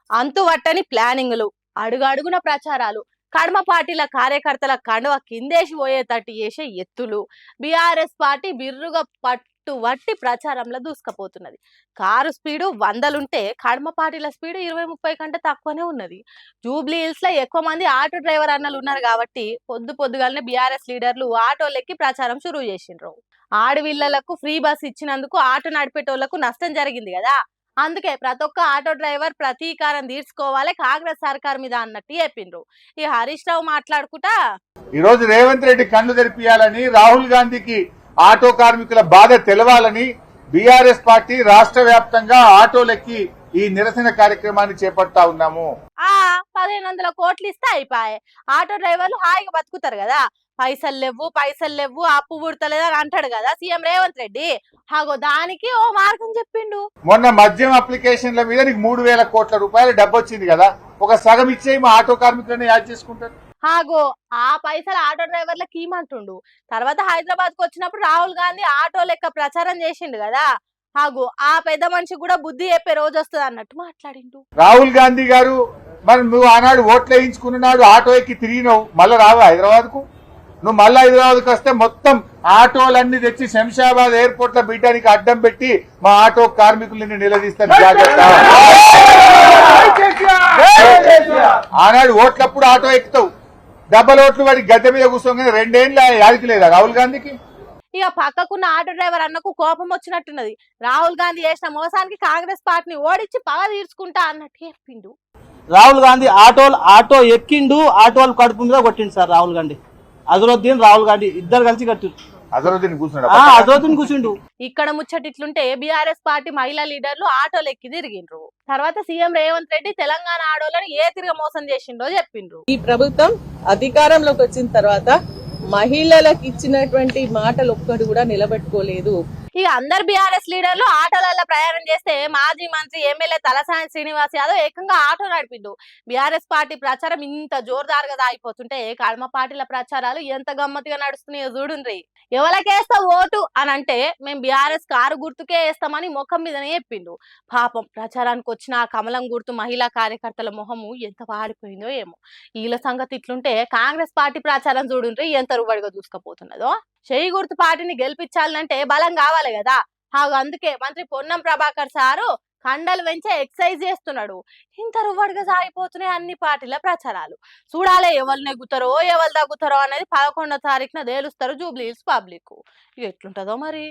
అంతువట్టని ప్లానింగ్లు, అడుగడుగున ప్రచారాలు, కడమ పార్టీల కార్యకర్తల కండువ కిందేసి పోయేటట్టు చేసే ఎత్తులు, బీఆర్ఎస్ పార్టీ బిర్రుగా పట్టువట్టి ప్రచారంలో దూసుకుపోతున్నది. కారు స్పీడు వందలుంటే కడమ పార్టీల స్పీడు 20-30 కంటే తక్కువనే ఉన్నది. జూబ్లీ హిల్స్ లో ఎక్కువ మంది ఆటో డ్రైవర్ అన్నలు ఉన్నారు కాబట్టి పొద్దుగాలనే బీఆర్ఎస్ లీడర్లు ఆటోలెక్కి ప్రచారం షురూ చేసిండ్రు. ఆడవిళ్లకు ఫ్రీ బస్ ఇచ్చినందుకు ఆటో నడిపేటోళ్లకు నష్టం జరిగింది కదా, అందుకే ప్రతి ఒక్క ఆటో డ్రైవర్ ప్రతీకారం తీర్చుకోవాలి కాంగ్రెస్ సర్కార్ మీద అన్నట్టు చెప్పిండ్రు. ఈ హరీష్ రావు మాట్లాడుకుంటా ఈ రోజు రేవంత్ రెడ్డి కన్ను తెరిపియాలని, రాహుల్ గాంధీకి ఆటో కార్మికుల బాధ తెలవాలని బీఆర్ఎస్ పార్టీ రాష్ట్ర వ్యాప్తంగా ఆటోలెక్కి ఈ నిరసన కార్యక్రమాన్ని చేపడతా ఉన్నాము. 1500 కోట్లు ఇస్తే అయిపోయాయి, ఆటో డ్రైవర్లు హాయిగా బతుకుతారు కదా. పైసలు లేవు అప్పు పుడతలేదని అంటాడు కదా సీఎం రేవంత్ రెడ్డి. దానికి ఓ మార్గం చెప్పిండు. మొన్న మద్యం అప్లికేషన్ల మీద నీకు 3000 కోట్ల రూపాయలు డబ్బు వచ్చింది కదా, ఒక సగం ఇచ్చే మా ఆటో కార్మికులను యాడ్ చేసుకుంటారు. ఆ పైసలు ఆటో డ్రైవర్లకు ఇమ్మంటుండు. తర్వాత హైదరాబాద్ కు వచ్చినప్పుడు రాహుల్ గాంధీ ఆటో లెక్క ప్రచారం చేసిండు కదా, ఆ పెద్ద మనిషి కూడా బుద్ధి చెప్పే రోజు వస్తుంది అన్నట్టు మాట్లాడిండు. రాహుల్ గాంధీ గారు, మరి నువ్వు ఆనాడు ఓట్లు వేయించుకున్నాడు, ఆటో ఎక్కి తిరిగినావు, మళ్ళీ రావు హైదరాబాద్ కు. నువ్వు మళ్ళీ హైదరాబాద్ కు వస్తే మొత్తం ఆటోలన్నీ తెచ్చి శంషాబాద్ ఎయిర్పోర్ట్ లో బీటానికి అడ్డం పెట్టి మా ఆటో కార్మికులని నిలదీస్తాను జాగ్రత్త. ఆనాడు ఓట్లప్పుడు ఆటో ఎక్కుతావు, డబ్బల్ ఓట్లు వాడి గద్దె మీద కూర్చోగానే 2 ఏళ్ళ యాదికి లేదా రాహుల్ గాంధీకి? ఇక పక్కకున్న ఆటో డ్రైవర్ అన్నకు కోపం వచ్చినట్టున్నది. రాహుల్ గాంధీ చేసిన మోసానికి కాంగ్రెస్ పార్టీని ఓడించి పగ తీర్చుకుంటా అన్నట్టు చెప్పిండు. రాహుల్ గాంధీ ఆటో ఎక్కిండు, ఆటో వాళ్ళు కడుపు మీద కొట్టిండు సార్ రాహుల్ గాంధీ. అజరుద్దీన్ రాహుల్ గాంధీ ఇద్దరు కలిసి కట్టిండు. అజరుద్దీన్ కూర్చుండు. ఇక్కడ ముచ్చటిట్లుంటే బీఆర్ఎస్ పార్టీ మహిళా లీడర్లు ఆటోలు ఎక్కి తిరిగిండ్రు. తర్వాత సీఎం రేవంత్ రెడ్డి తెలంగాణ ఆడోళ్ళని ఏ తిరిగి మోసం చేసిండో చెప్పిండ్రు. ఈ ప్రభుత్వం అధికారంలోకి వచ్చిన తర్వాత మహిళలకు ఇచ్చినటువంటి మాటలు ఒక్కటి కూడా నిలబెట్టుకోలేదు. ఇక అందరు బీఆర్ఎస్ లీడర్లు ఆటోలలో ప్రయాణం చేస్తే మాజీ మంత్రి ఎమ్మెల్యే తలసాని శ్రీనివాస్ యాదవ్ ఏకంగా ఆటో నడిపిండు. బీఆర్ఎస్ పార్టీ ప్రచారం ఇంత జోరుదారుగా దాగిపోతుంటే కడమ పార్టీల ప్రచారాలు ఎంత గమ్మత్తుగా నడుస్తున్నాయో చూడుండ్రి. ఎవరికేస్తా ఓటు అని అంటే మేము బీఆర్ఎస్ కారు గుర్తుకే వేస్తామని ముఖం మీదనే చెప్పిండు. పాపం ప్రచారానికి వచ్చిన కమలం గుర్తు మహిళా కార్యకర్తల మొహము ఎంత వాడిపోయిందో ఏమో. వీళ్ళ సంగతి ఇట్లుంటే కాంగ్రెస్ పార్టీ ప్రచారం చూడుండ్రి ఎంత రుబడిగా దూసుకుపోతున్నదో. చెయ్యి గుర్తు పార్టీని గెలిపించాలంటే బలం కావాలి కదా. అందుకే మంత్రి పొన్నం ప్రభాకర్ సారు కండలు పెంచే ఎక్సైజ్ చేస్తున్నాడు. ఇంత రువ్వడిగా సాగిపోతున్నాయి అన్ని పార్టీల ప్రచారాలు. చూడాలి ఎవరు నెగ్గుతారో ఎవరు తగ్గుతారో అనేది 11వ తారీఖున తేలుస్తారు జూబ్లీ హిల్స్ పబ్లిక్. ఎట్లుంటదో మరి.